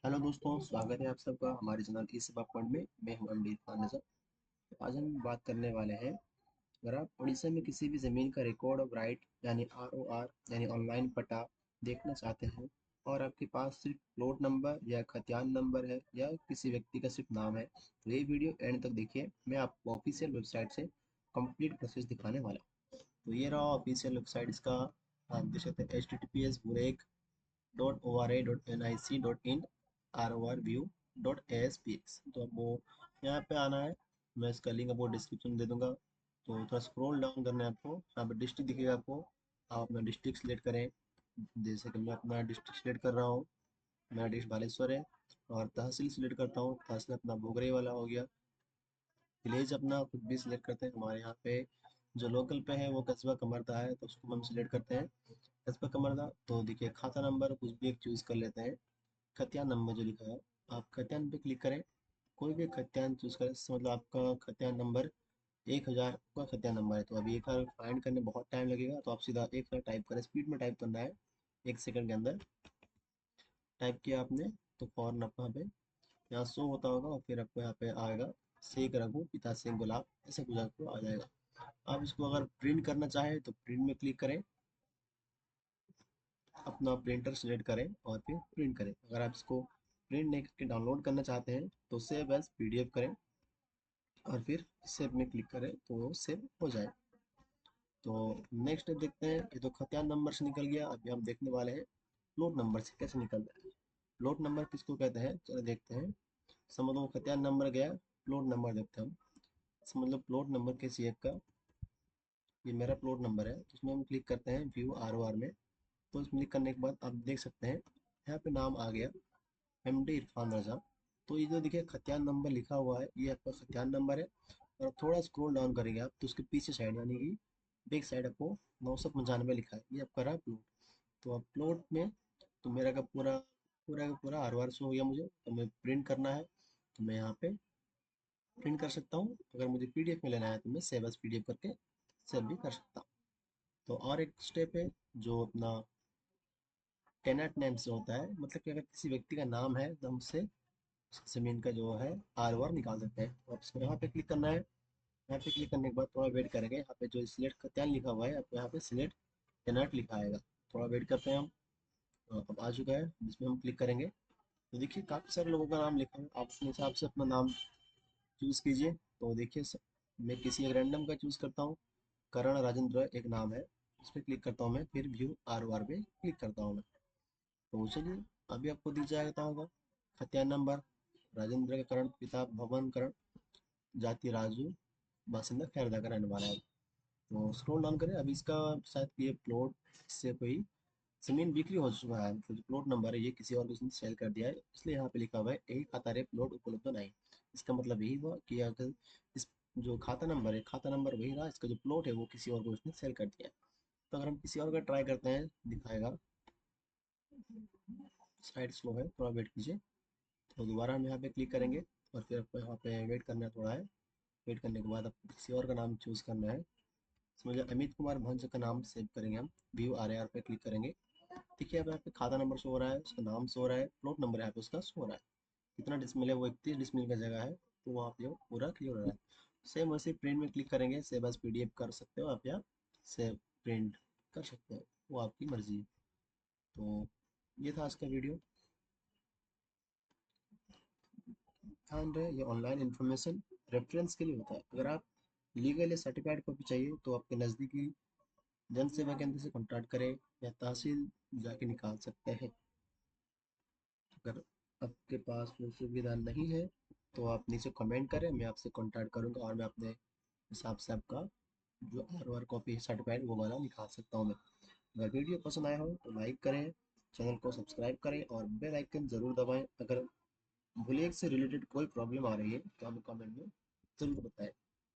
Hello दोस्तों, स्वागत है आप सबका हमारे चैनल ई सेवा पॉइंट में। मैं हूं एमडी खान नजर। तो आज हम बात करने वाले हैं, अगर आप उड़ीसा में किसी भी ज़मीन का रिकॉर्ड ऑफ राइट यानी आरओआर यानी ऑनलाइन पता देखना चाहते हैं और आपके पास सिर्फ प्लॉट नंबर या खतियान नंबर है या किसी व्यक्ति का सिर्फ नाम है, तो ये वीडियो एंड तक देखिए। मैं आपको ऑफिशियल वेबसाइट से कंप्लीट प्रोसेस दिखाने वाला हूँ। तो ये रहा ऑफिशियल वेबसाइट इसका। आप देख सकते हैं https://ora.nic.in rorview.aspx। तो आपको यहाँ पे आना है। मैं इसका लिंक आपको डिस्क्रिप्शन में दे दूंगा। तो थोड़ा स्क्रॉल डाउन करना है आपको। यहाँ पे डिस्ट्रिक्ट दिखेगा आपको। आप अपना डिस्ट्रिक्ट सिलेक्ट करें। जैसे कि मैं अपना डिस्ट्रिक्ट सिलेक्ट कर रहा हूँ। मेरा डिस्ट्रिक्ट बालेश्वर है। और तहसील सिलेक्ट करता हूँ। तहसील अपना भोगरे वाला हो गया। विलेज अपना कुछ भी सिलेक्ट करते हैं। हमारे यहाँ पे जो लोकल पे है वो कस्बा कमरदा है, तो उसको हम सिलेक्ट करते हैं। कस्बा कमरदा। तो देखिए खाता नंबर कुछ भी एक चूज़ कर लेते हैं। खतियान नंबर जो लिखा है, आप खतियान पे क्लिक करें। कोई भी खतियान चूज करें। इससे मतलब आपका खतियान नंबर 1000 का खतियान नंबर है, तो अभी 1000 फाइंड करने बहुत टाइम लगेगा, तो आप सीधा 1000 टाइप करें। स्पीड में टाइप करना है, 1 सेकंड के अंदर टाइप किया आपने। तो फौरन आपको यहाँ पे यहाँ शो होता होगा और फिर आपको यहाँ पे आएगा शेख रघु पिता सिंह गुलाब, ऐसा कुछ आपको आ जाएगा। आप इसको अगर प्रिंट करना चाहें तो प्रिंट में क्लिक करें। अपना प्रिंटर सेलेक्ट करें और फिर प्रिंट करें। अगर आप इसको प्रिंट नहीं करके डाउनलोड करना चाहते हैं तो सेव एज पीडीएफ करें और फिर सेव में क्लिक करें तो वो सेव हो जाए। तो नेक्स्ट देखते हैं। ये तो खतियान नंबर से निकल गया। अभी हम देखने वाले हैं प्लॉट नंबर से कैसे निकलता है। प्लॉट नंबर किसको कहते हैं, चलो देखते हैं। समझ लो खतियान नंबर गया, प्लॉट नंबर देखते हैं हम। समझ लो प्लॉट नंबर किसी एक का, ये मेरा प्लॉट नंबर है, तो उसमें हम क्लिक करते हैं व्यू आर में। तो इसमें क्लिक करने के बाद आप देख सकते हैं यहाँ पे नाम आ गया, एमडी इरफान रजा। तो ये जो देखिए खतियान नंबर लिखा हुआ है, ये आपका खतियान नंबर है। और आप थोड़ा स्क्रॉल डाउन करेंगे आप, तो उसके पीछे साइड यानी कि बैक साइड आपको 995 लिखा है, ये आपका रहा प्लॉट। तो आप प्लॉट में, तो मेरा का पूरा पूरा का पूरा आर वार शो हो गया मुझे। तो मैं प्रिंट करना है तो मैं यहाँ पे प्रिंट कर सकता हूँ। अगर मुझे पीडीएफ में लेना है तो मैं सेव एज पीडीएफ करके सेव भी कर सकता हूँ। तो और एक स्टेप है जो अपना टेनेंट नेम से होता है, मतलब कि अगर किसी व्यक्ति का नाम है तो हम उससे ज़मीन का जो है आर वार निकाल सकते हैं। तो आपको यहाँ पे क्लिक करना है। यहाँ पे क्लिक करने के बाद थोड़ा वेट करेंगे। यहाँ पे जो सिलेक्ट खतियान लिखा हुआ है, आपको यहाँ पे सिलेक्ट टेनेंट लिखा आएगा। थोड़ा वेट करते हैं हम। अब आ चुका है, जिसमें हम क्लिक करेंगे तो देखिए काफ़ी सारे लोगों का नाम लिखा है। आप अपने हिसाब से अपना नाम चूज़ कीजिए। तो देखिए मैं किसी एक रैंडम का चूज़ करता हूँ। करण राजेंद्र एक नाम है, इस पर क्लिक करता हूँ मैं। फिर व्यू आर वार पे क्लिक करता हूँ मैं। तो चलिए अभी आपको दिख जाता होगा खतियान नंबर, राजेंद्र का करण, पिता भवन करण, जाति राजू, बासिंदा खैरदा का रहने वाला है। तो स्क्रॉल डाउन करें। अभी इसका शायद ये प्लॉट से कोई जमीन बिक्री हो चुका है, तो जो प्लॉट नंबर है ये किसी और को इसने सेल कर दिया है, इसलिए यहाँ पे लिखा हुआ है एक खाता रे प्लॉट उपलब्ध नहीं। इसका मतलब यही हुआ कि अगर इस जो खाता नंबर है, खाता नंबर वही रहा, इसका जो प्लॉट है वो किसी और को इसने सेल कर दिया है। तो अगर हम किसी और का ट्राई करते हैं, दिखाएगा साइड स्लो है, थोड़ा वेट कीजिए। तो दोबारा हम यहाँ पे क्लिक करेंगे और फिर आपको यहाँ पे वेट करना है थोड़ा है। वेट करने के बाद आपको किसी और का नाम चूज़ करना है। समझिए अमित कुमार भंज का नाम सेव करेंगे हम। व्यू आर आर पे क्लिक करेंगे। देखिए अब यहाँ पे खाता नंबर शो हो रहा है, उसका नाम शो हो रहा है, प्लॉट नंबर यहाँ पे उसका शो हो रहा है। कितना डिसमिल है, वो 31 डिसमिल का जगह है। तो वहाँ पे वो पूरा क्लियर हो रहा है। सेम वैसे प्रिंट में क्लिक करेंगे, सेव एज पीडीएफ कर सकते हो आप, या सेव प्रिंट कर सकते हो, वो आपकी मर्जी है। तो ये था आज का वीडियो। ध्यान रहे ये ऑनलाइन इन्फॉर्मेशन रेफरेंस के लिए होता है। अगर आप लीगल या सर्टिफाइड कॉपी चाहिए तो आपके नज़दीकी जन सेवा केंद्र से कॉन्टैक्ट करें या तहसील जाके निकाल सकते हैं। अगर आपके पास वो सुविधा नहीं है तो आप नीचे कमेंट करें, मैं आपसे कॉन्टैक्ट करूंगा और मैं अपने हिसाब से आपका जो आर आर कॉपी सर्टिफाइड वो वाला निकाल सकता हूँ मैं। अगर वीडियो पसंद आया हो तो लाइक करें, चैनल को सब्सक्राइब करें और बेल आइकन ज़रूर दबाएं। अगर बुलेट से रिलेटेड कोई प्रॉब्लम आ रही है तो हमें कमेंट में ज़रूर बताएं।